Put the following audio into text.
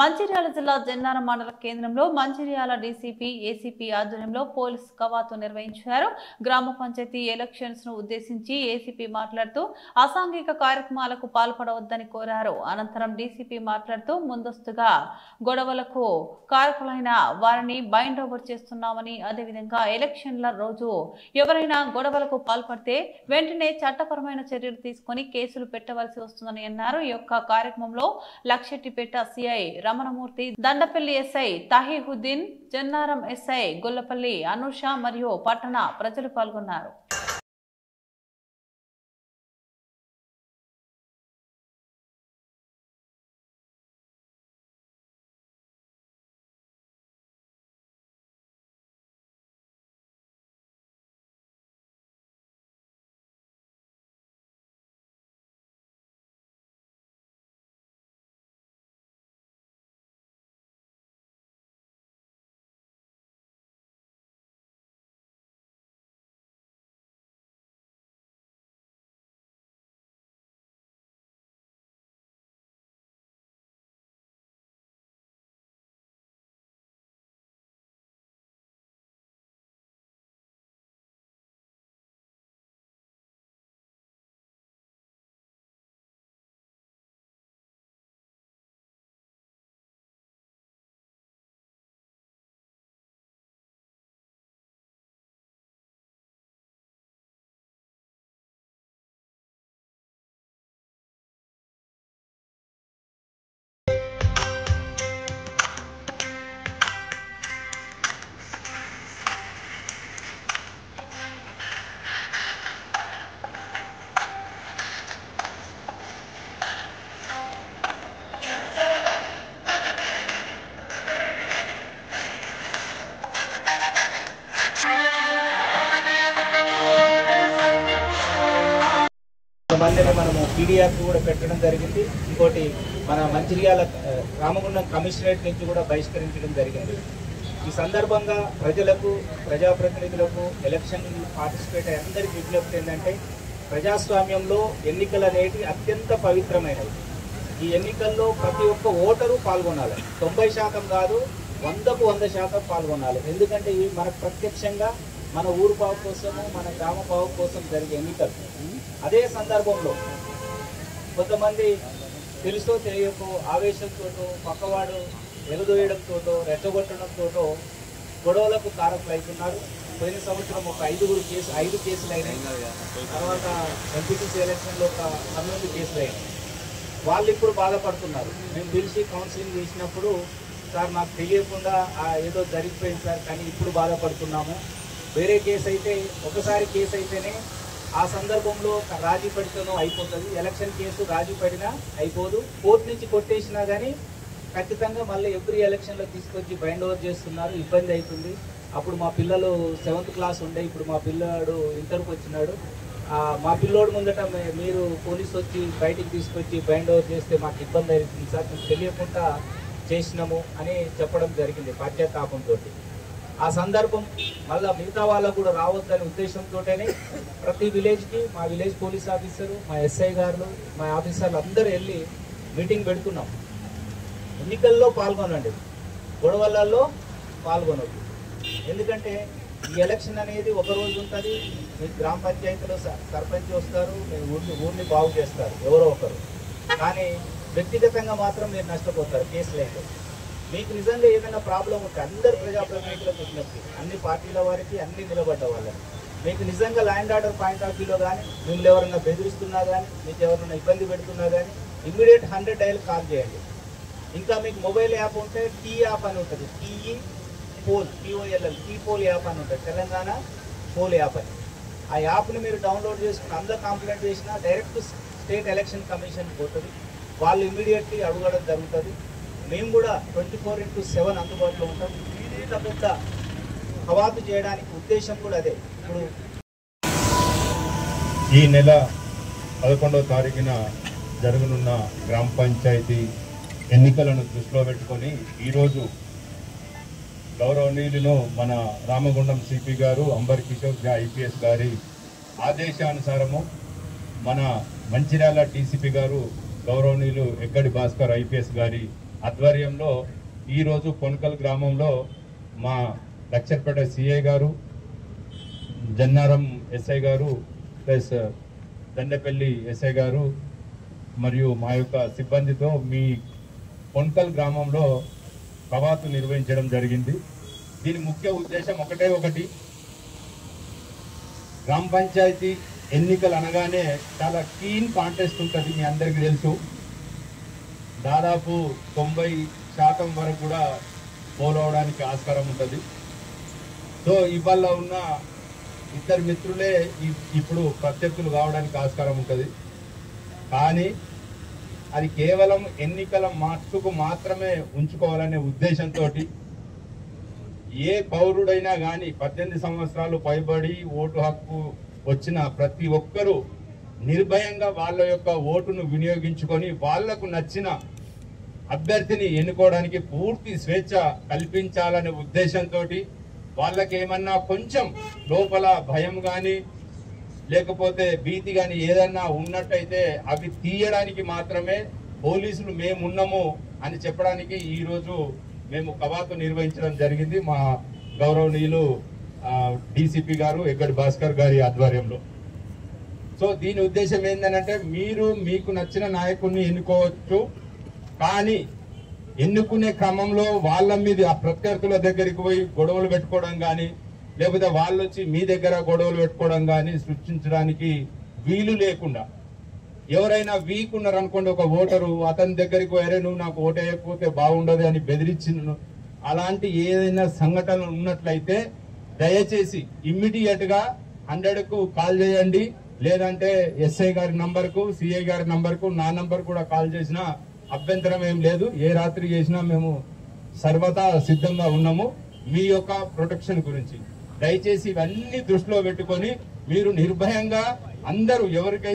మంచిర్యాల జిల్లా జన్నారం మండల కేంద్రంలో మంచిర్యాల డీసీపీ ఏసీపీ ఆధ్వర్యంలో పోలీస్ కవాతు నిర్వహించారు. గ్రామ పంచాయతీ ఎలక్షన్స్ ను ఉద్దేశించి ఏసీపీ మాట్లాడుతూ అసాంఘిక కార్యక్రమాలకు పాల్పడవద్దని కోరారు. అనంతరం డీసీపీ మాట్లాడుతూ ముందస్తుగా గొడవలకు కారకులైన వారిని బైండ్ ఓవర్ చేస్తున్నామని, అదేవిధంగా ఎలక్షన్ల రోజు ఎవరైనా గొడవలకు పాల్పడితే వెంటనే చట్టపరమైన చర్యలు తీసుకుని కేసులు పెట్టవలసి వస్తుందని అన్నారు. ఈ యొక్క కార్యక్రమంలో Luxettipet CI Ramanamurthy, Dandepalli SI Tahiuddin, Jannaram SI Gollapalli Anusha మరియు పట్టణ ప్రజలు పాల్గొన్నారు. మళ్ళీ మనము పీడిఆర్ కూడా పెట్టడం జరిగింది. ఇంకోటి మన మంచిర్యాల రామగుండం కమిషనరేట్ నుంచి కూడా బహిష్కరించడం జరిగింది. ఈ సందర్భంగా ప్రజలకు, ప్రజాప్రతినిధులకు, ఎలక్షన్ పార్టిసిపేట్ అయ్యే అందరికీ విజ్ఞప్తి ఏంటంటే, ప్రజాస్వామ్యంలో ఎన్నికలు అనేవి అత్యంత పవిత్రమైనవి. ఈ ఎన్నికల్లో ప్రతి ఒక్క ఓటరు పాల్గొనాలి. 90% కాదు, 100కు 100% పాల్గొనాలి. ఎందుకంటే ఇవి మనకు ప్రత్యక్షంగా మన ఊరు బావు కోసము, మన గ్రామ బావు కోసం జరిగే ఎన్నికలు. అదే సందర్భంలో కొంతమంది తెలుసో తెలియకో ఆవేశంతో పక్కవాడు ఎగదోయడంతో, రెచ్చగొట్టడంతో గొడవలకు కారకులు అవుతున్నారు. పోయిన సంవత్సరం ఒక 5 కేసులు అయినాయి. తర్వాత ఎంపీటీసీ ఎలక్షన్లో ఒక 19 కేసులు అయినాయి. వాళ్ళు ఇప్పుడు బాధపడుతున్నారు. మేము పిలిచి కౌన్సిలింగ్ చేసినప్పుడు, సార్ నాకు తెలియకుండా ఏదో జరిగిపోయింది సార్, కానీ ఇప్పుడు బాధపడుతున్నాము. వేరే కేసు అయితే, ఒకసారి కేసు అయితేనే ఆ సందర్భంలో రాజీ పడితేనో అయిపోతుంది. ఎలక్షన్ కేసు రాజీ పడినా అయిపోదు. కోర్టు నుంచి కొట్టేసినా కానీ ఖచ్చితంగా మళ్ళీ ఎవ్రీ ఎలక్షన్లో తీసుకొచ్చి బైండ్ ఓవర్ చేస్తున్నారు. ఇబ్బంది అవుతుంది. అప్పుడు మా పిల్లలు 7th క్లాస్ ఉండే, ఇప్పుడు మా పిల్లాడు ఇంటర్కి వచ్చినాడు. మా పిల్లోడు ముందట మీరు పోలీసు వచ్చి బయటికి తీసుకొచ్చి బైండ్ ఓవర్ చేస్తే మాకు ఇబ్బంది అవుతుంది సార్, మీకు తెలియకుండా చేసినాము అని చెప్పడం జరిగింది పశ్చాత్తాపంతో. ఆ సందర్భం మళ్ళీ మిగతా వాళ్ళకు కూడా రావద్దనే ఉద్దేశంతోనే ప్రతి విలేజ్కి మా విలేజ్ పోలీస్ ఆఫీసరు, మా ఎస్ఐ గారు, మా ఆఫీసర్లు అందరూ వెళ్ళి మీటింగ్ పెడుతున్నాం. ఎన్నికల్లో పాల్గొనండి, గొడవలలో పాల్గొనద్దు. ఎందుకంటే ఈ ఎలక్షన్ అనేది ఒక రోజు ఉంటుంది. మీ గ్రామ పంచాయతీలో సర్పంచ్ వస్తారు, మీరు ఊరిని బాగు చేస్తారు ఎవరో ఒకరు. కానీ వ్యక్తిగతంగా మాత్రం మీరు నష్టపోతారు కేసులు అయితే. మీకు నిజంగా ఏదైనా ప్రాబ్లం ఉంటే అందరు ప్రజాప్రతినిధులకు విజ్ఞప్తి, అన్ని పార్టీల వారికి, అన్ని నిలబడ్డ వాళ్ళకి, మీకు నిజంగా ల్యాండ్ ఆర్డర్ పాయింట్ ఆఫ్ వ్యూలో కానీ, మిమ్మల్ని ఎవరైనా బెదిరిస్తున్నా కానీ, మీకు ఎవరైనా ఇబ్బంది పెడుతున్నా కానీ ఇమ్మీడియట్ 100 డైల్ కాల్ చేయండి. ఇంకా మీకు మొబైల్ యాప్ ఉంటే టీ యాప్ అని ఉంటుంది, TE poll, POLL, T poll app అని ఉంటుంది, తెలంగాణ పోల్ యాప్ అని. ఆ యాప్ని మీరు డౌన్లోడ్ చేసుకుని అందరు కంప్లైంట్ చేసినా డైరెక్ట్ స్టేట్ ఎలక్షన్ కమిషన్ పోతుంది. వాళ్ళు ఇమ్మీడియట్లీ అడగడం జరుగుతుంది. మేము కూడా 24/7 అందుబాటులో ఉంటాం. ఇంత పెద్ద కవాతు చేయడానికి ఉద్దేశం కూడా అదే. ఇప్పుడు ఈ నెల 11వ తారీఖున జరగనున్న గ్రామ పంచాయతీ ఎన్నికలను దృష్టిలో పెట్టుకొని ఈరోజు గౌరవనీయులను మన రామగుండం సిపి గారు అంబర్ కిషోర్ IPS గారి ఆదేశానుసారము మన మంచిర్యాల DCP గారు గౌరవనీయులు ఎక్కడి భాస్కర్ IPS గారి ఆధ్వర్యంలో ఈరోజు పొనకల్ గ్రామంలో మా లక్షర్పేట సిఐ గారు, జన్నారం ఎస్ఐ గారు ప్లస్ దండపల్లి ఎస్ఐ గారు మరియు మా యొక్క సిబ్బందితో మీ పొనకల్ గ్రామంలో కవాతు నిర్వహించడం జరిగింది. దీని ముఖ్య ఉద్దేశం ఒకటి, గ్రామ పంచాయతీ ఎన్నికలు అనగానే చాలా కీన్ కాంటెస్ట్ ఉంటుంది, మీ అందరికీ తెలుసు. దాదాపు 90% వరకు కూడా పోల్ అవడానికి ఆస్కారం ఉంటుంది. సో ఇవాళ ఉన్న ఇద్దరు మిత్రులే ఇప్పుడు ప్రత్యర్థులు కావడానికి ఆస్కారం ఉంటుంది. కానీ అది కేవలం ఎన్నికల మట్టుకు మాత్రమే ఉంచుకోవాలనే ఉద్దేశంతో ఏ పౌరుడైనా కానీ 18 సంవత్సరాలు పైబడి ఓటు హక్కు వచ్చిన ప్రతి ఒక్కరూ నిర్భయంగా వాళ్ళ యొక్క ఓటును వినియోగించుకొని వాళ్లకు నచ్చిన అభ్యర్థిని ఎన్నుకోవడానికి పూర్తి స్వేచ్ఛ కల్పించాలనే ఉద్దేశంతో వాళ్ళకేమన్నా కొంచెం లోపల భయం కానీ లేకపోతే భీతి కానీ ఏదన్నా ఉన్నట్టయితే అవి తీయడానికి మాత్రమే పోలీసులు మేమున్నాము అని చెప్పడానికి ఈరోజు మేము కవాతు నిర్వహించడం జరిగింది మా గౌరవనీయులు డీసీపీ గారు ఎగ్గడి భాస్కర్ గారి ఆధ్వర్యంలో. సో దీని ఉద్దేశం ఏంటంటే మీరు మీకు నచ్చిన నాయకుడిని ఎన్నుకోవచ్చు, కానీ ఎన్నుకునే క్రమంలో వాళ్ళ మీద ఆ ప్రత్యర్థుల దగ్గరికి పోయి గొడవలు పెట్టుకోవడం కానీ లేకపోతే వాళ్ళు వచ్చి మీ దగ్గర గొడవలు పెట్టుకోవడం కానీ సృష్టించడానికి వీలు లేకుండా, ఎవరైనా వీక్ ఉన్నారనుకోండి ఒక ఓటరు, అతని దగ్గరికి వేరే నువ్వు నాకు ఓటు వేయకపోతే బాగుండదు అని బెదిరించిన అలాంటి ఏదైనా సంఘటనలు ఉన్నట్లయితే దయచేసి ఇమ్మీడియట్ గా 100కు కాల్ చేయండి. లేదంటే ఎస్ఐ గారి నంబర్కు, సిఐ గారి నంబర్కు, నా నంబర్ కూడా కాల్ చేసినా అభ్యంతరం ఏం లేదు. ఏ రాత్రి చేసినా మేము సర్వదా సిద్ధంగా ఉన్నాము మీ యొక్క ప్రొటెక్షన్ గురించి. దయచేసి ఇవన్నీ దృష్టిలో పెట్టుకొని మీరు నిర్భయంగా అందరూ ఎవరికైతే